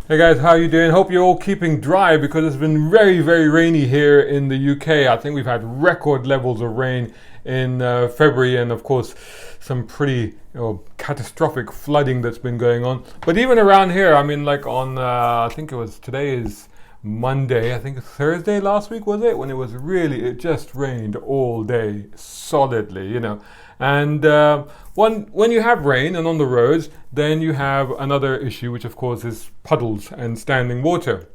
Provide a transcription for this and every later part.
Hey guys, how you doing? Hope you're all keeping dry because it's been very, very rainy here in the UK. I think we've had record levels of rain in February, and of course some pretty catastrophic flooding that's been going on. But even around here, I mean, like on I think today is Monday, I think Thursday last week was it, when it just rained all day solidly, And when you have rain and on the roads, then you have another issue, which of course is puddles and standing water.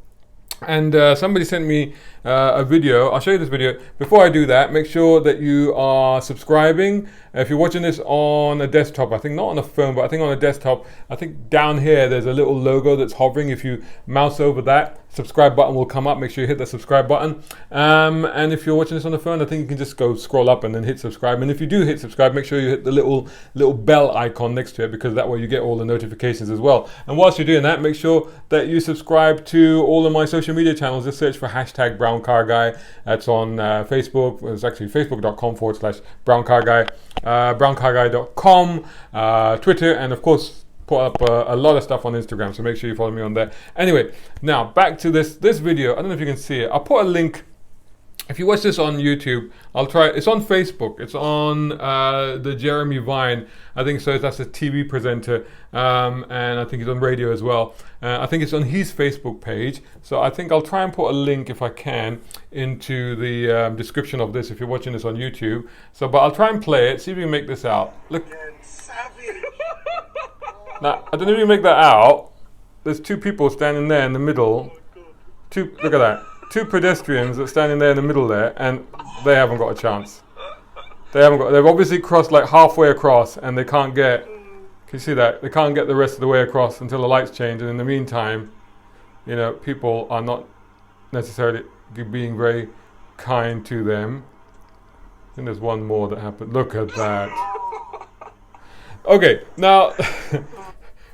And somebody sent me a video. I'll show you this video. Before I do that, make sure that you are subscribing. If you're watching this on a desktop, I think not on a phone, but I think on a desktop, I think down here there's a little logo that's hovering. If you mouse over that, subscribe button will come up. Make sure you hit the subscribe button. And if you're watching this on the phone, I think you can just go scroll up and then hit subscribe. And if you do hit subscribe, make sure you hit the little bell icon next to it, because that way you get all the notifications as well. And whilst you're doing that, make sure that you subscribe to all of my social media channels. Just search for hashtag Brown Car Guy. That's on Facebook. It's actually facebook.com/browncarguy, browncarguy.com, Twitter, and of course put up a lot of stuff on Instagram, so make sure you follow me on there. Anyway, now back to this video. I don't know if you can see it. I'll put a link. If you watch this on YouTube, it's on Facebook. It's on the Jeremy Vine, I think so. That's a TV presenter, and I think he's on radio as well. I think it's on his Facebook page. So I think I'll try and put a link, if I can, into the description of this if you're watching this on YouTube. But I'll try and play it, see if we can make this out. Look. Now, I don't know if you can make that out. There's two people standing there in the middle. Look at that. Two pedestrians that are standing there in the middle there, and they haven't got a chance. They've obviously crossed like halfway across, and they can't get, can you see that? They can't get the rest of the way across until the lights change, and in the meantime, people are not necessarily being very kind to them. I think there's one more that happened. Look at that. Okay, now,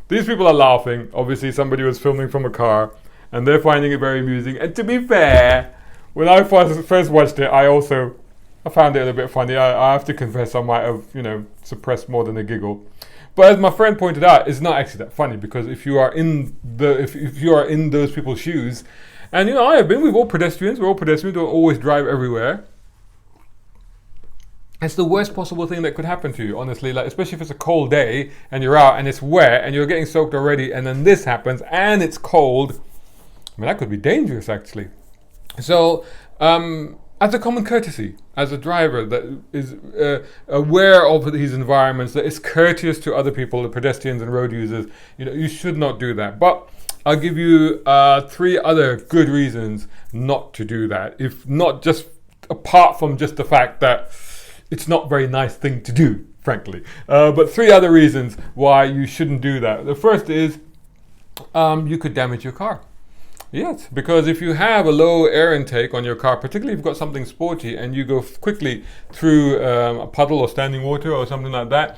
these people are laughing. Obviously, somebody was filming from a car, and they're finding it very amusing. And to be fair, when I first watched it, I found it a little bit funny. I have to confess, I might have, suppressed more than a giggle. But as my friend pointed out, it's not actually that funny, because if you are in those people's shoes, and I have been. We're all pedestrians. We don't always drive everywhere. It's the worst possible thing that could happen to you, honestly. Like, especially if it's a cold day and you're out and it's wet and you're getting soaked already, and then this happens and it's cold. I mean, that could be dangerous, actually. So, as a common courtesy, as a driver that is aware of these environments, that is courteous to other people, the pedestrians and road users, you should not do that. But I'll give you 3 other good reasons not to do that. If not just apart from just the fact that it's not a very nice thing to do, frankly. But 3 other reasons why you shouldn't do that. The first is you could damage your car. Yes, because if you have a low air intake on your car, particularly if you've got something sporty and you go quickly through a puddle or standing water or something like that,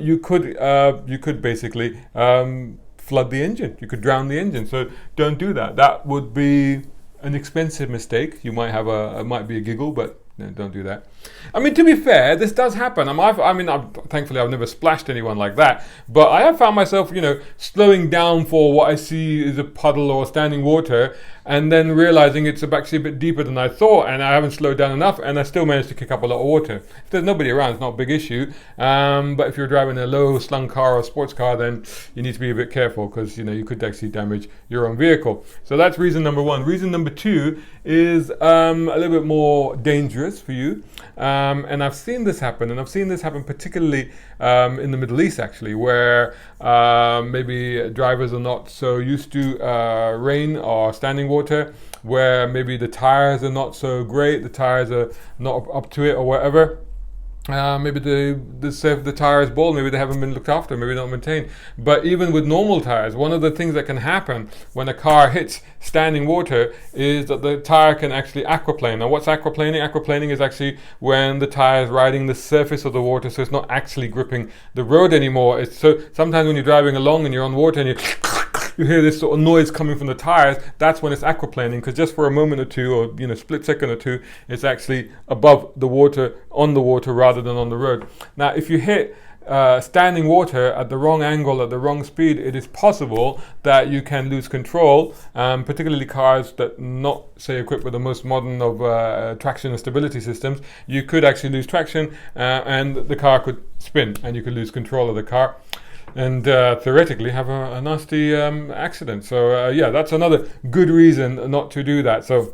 you could basically flood the engine. You could drown the engine. So don't do that. That would be an expensive mistake. You might have it might be a giggle, but no, don't do that. I mean, to be fair, this does happen. Thankfully, I've never splashed anyone like that. But I have found myself, slowing down for what I see is a puddle or standing water, and then realizing it's actually a bit deeper than I thought, and I haven't slowed down enough, and I still managed to kick up a lot of water. If there's nobody around, it's not a big issue. But if you're driving a low-slung car or a sports car, then you need to be a bit careful, because you could actually damage your own vehicle. So that's reason number 1. Reason number 2 is a little bit more dangerous for you. And I've seen this happen, particularly in the Middle East, actually, where maybe drivers are not so used to rain or standing water, where maybe the tires are not so great, the tires are not up to it or whatever. Maybe the tire is bald, maybe they haven't been looked after, maybe not maintained. But even with normal tires, one of the things that can happen when a car hits standing water is that the tire can actually aquaplane. Now, what's aquaplaning? Aquaplaning is actually when the tire is riding the surface of the water, so it's not actually gripping the road anymore. So sometimes when you're driving along and you're on water and you hear this sort of noise coming from the tires, that's when it's aquaplaning, because just for a moment or two, or split second or two, it's actually above the water, on the water rather than on the road. Now, if you hit standing water at the wrong angle, at the wrong speed, it is possible that you can lose control, particularly cars that not, say, equipped with the most modern of traction and stability systems. You could actually lose traction and the car could spin and you could lose control of the car and theoretically have a nasty accident. So yeah, that's another good reason not to do that. So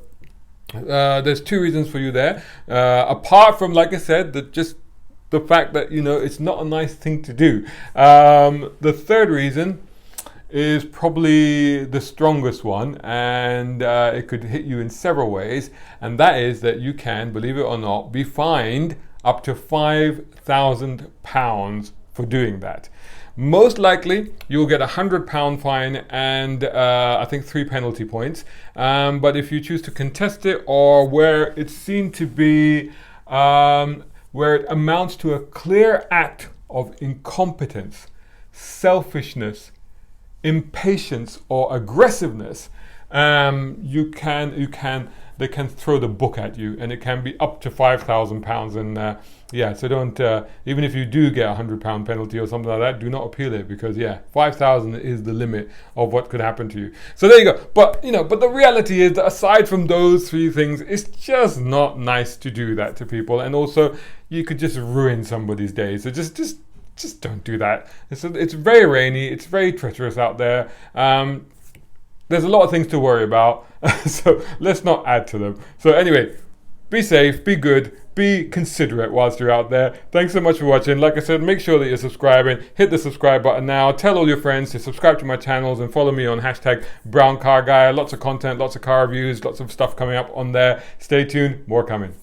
there's two reasons for you there. Apart from, like I said, the fact that, you know, it's not a nice thing to do. The third reason is probably the strongest one, and it could hit you in several ways, and that is that you can, believe it or not, be fined up to £5,000 for doing that. Most likely, you'll get £100 fine and I think 3 penalty points. But if you choose to contest it, or where it's seen to be where it amounts to a clear act of incompetence, selfishness, impatience, or aggressiveness, they can throw the book at you, and it can be up to £5,000. And yeah, so don't, even if you do get £100 penalty or something like that, do not appeal it, because yeah, 5,000 is the limit of what could happen to you. So there you go. But you know, but the reality is that aside from those three things, it's just not nice to do that to people, and also you could just ruin somebody's day. So just don't do that. It's very rainy. It's very treacherous out there. There's a lot of things to worry about, so let's not add to them. So anyway, be safe, be good, be considerate whilst you're out there. Thanks so much for watching. Like I said, make sure that you're subscribing. Hit the subscribe button now. Tell all your friends to subscribe to my channels and follow me on #BrownCarGuy. Lots of content, lots of car reviews, lots of stuff coming up on there. Stay tuned, more coming.